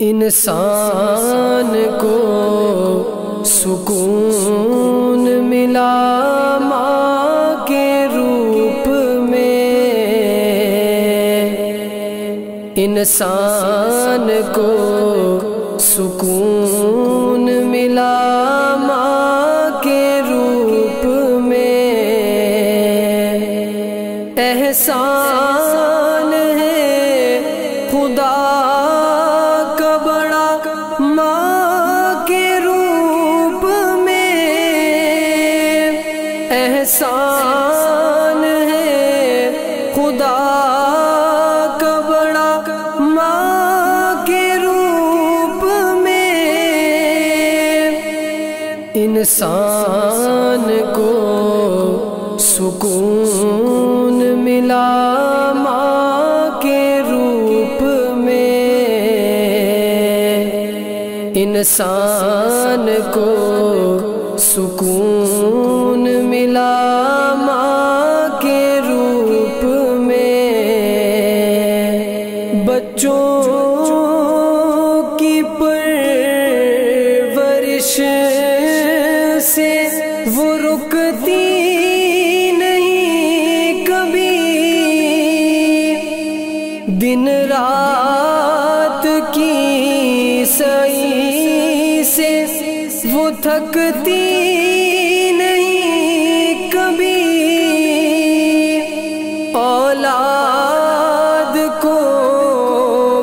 انسان کو سکون ملا ماں کے روپ میں، انسان کو سکون ملا ماں کے روپ میں، احسان ہے خدا کا بڑا ماں کے روپ میں، احسان ہے خدا کا بڑا ماں کے روپ میں، انسان کو سکون ملا ماں کے روپ میں، انسان کو سکون ملا ماں کے روپ میں، بچوں کی پرورش سے وہ رکتی نہیں کبھی، دن رات کی سعی سے وہ تھکتی نہیں کبھی، اولاد کو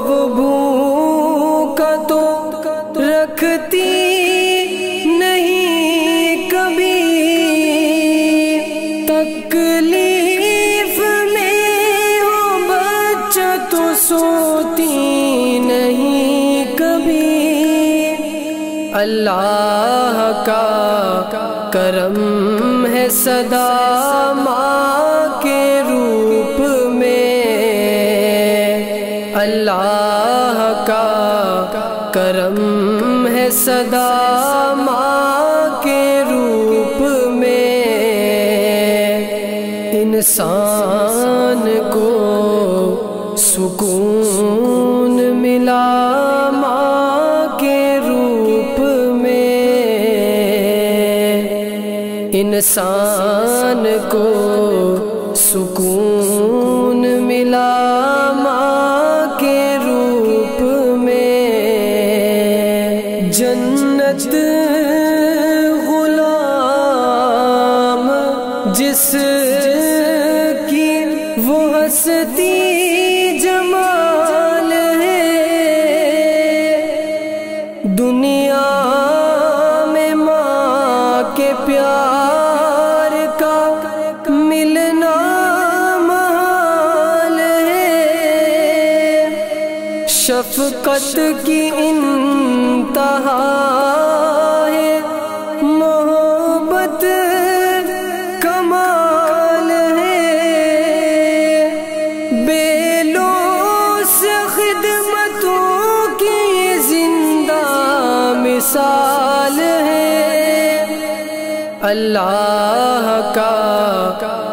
وہ بھوکا تو رکھتی نہیں کبھی، تکلیف میں ہو بچہ تو سوتی نہیں کبھی، اللہ کا کرم ہے صدا ماں کے روپ میں، اللہ کا کرم ہے صدا ماں کے روپ میں، انسان کو سکون ملا ماں کے روپ میں، انسان کو سکون ملا ماں کے روپ میں، جنت غلام جس کی وہ ہستی جمال ہے، دنیا میں ماں کے پیار کا ملنا محال ہے، شفقت کی انتہا ہے، محبت کمال ہے، بے لوث خدمتوں کی زندہ مثال ہے، اللہ کا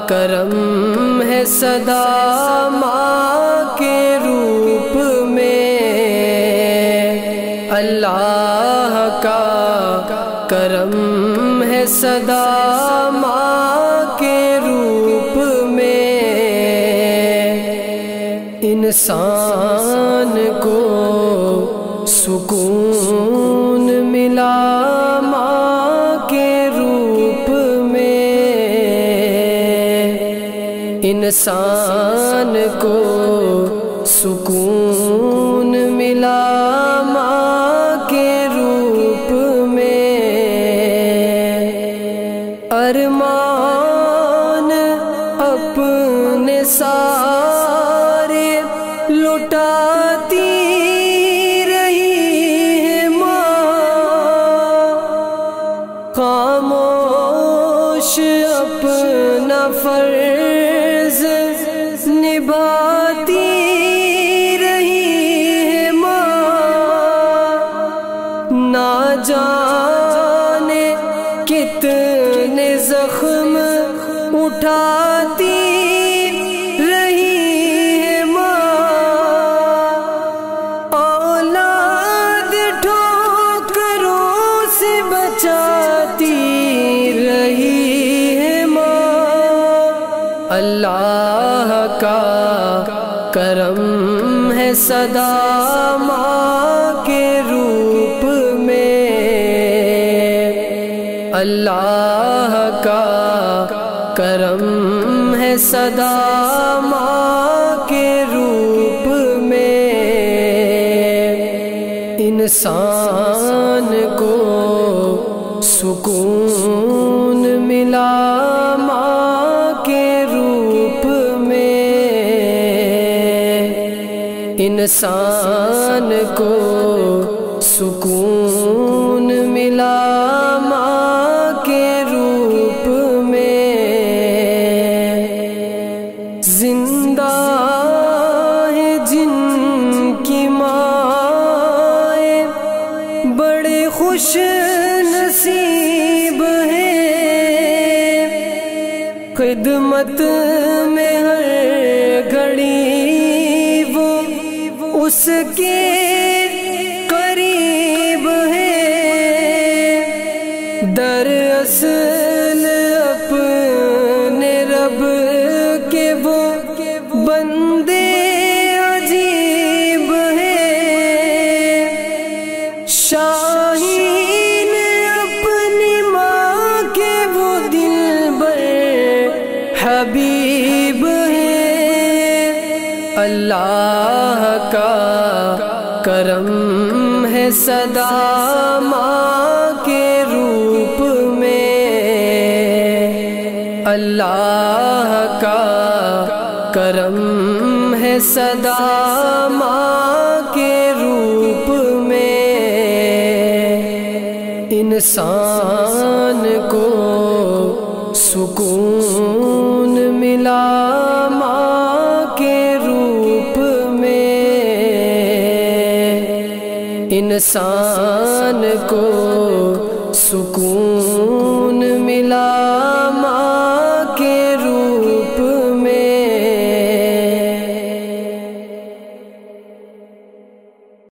کرم ہے صدا ماں کے روپ میں، اللہ کا کرم ہے صدا ماں کے روپ میں، انسان کو سکون ملا ماں کے روپ میں، انسان کو سکون ملا ماں کے روپ میں، ارمان اپنے سارے لٹاتی رہی ہے ماں، خاموش اپنا فرض نبھاتی رہی ہے ماں، نہ جانے کتنے زخم اٹھاتی رہی ہے ماں، اولاد کرم ہے صدا ماں کے روپ میں، اللہ کا کرم ہے صدا ماں کے روپ میں، انسان کو سکون ملا ماں کے روپ میں، انسان کو سکون ملا ماں کے روپ میں، زندہ ہے جن کی مائیں بڑے خوش نصیب ہیں، خدمت میں ہر گھڑی وہ اس کے قریب ہے، دراصل اپنے رب کے وہ بندے عجیب ہیں، شاہین اپنی ماں کے وہ دلبر حبیب ہیں، اللہ کا کرم ہے صدا ماں کے روپ میں، اللہ کا کرم ہے صدا ماں کے روپ میں، انسان کو سکون ملا ماں کے روپ میں، انسان کو سکون ملا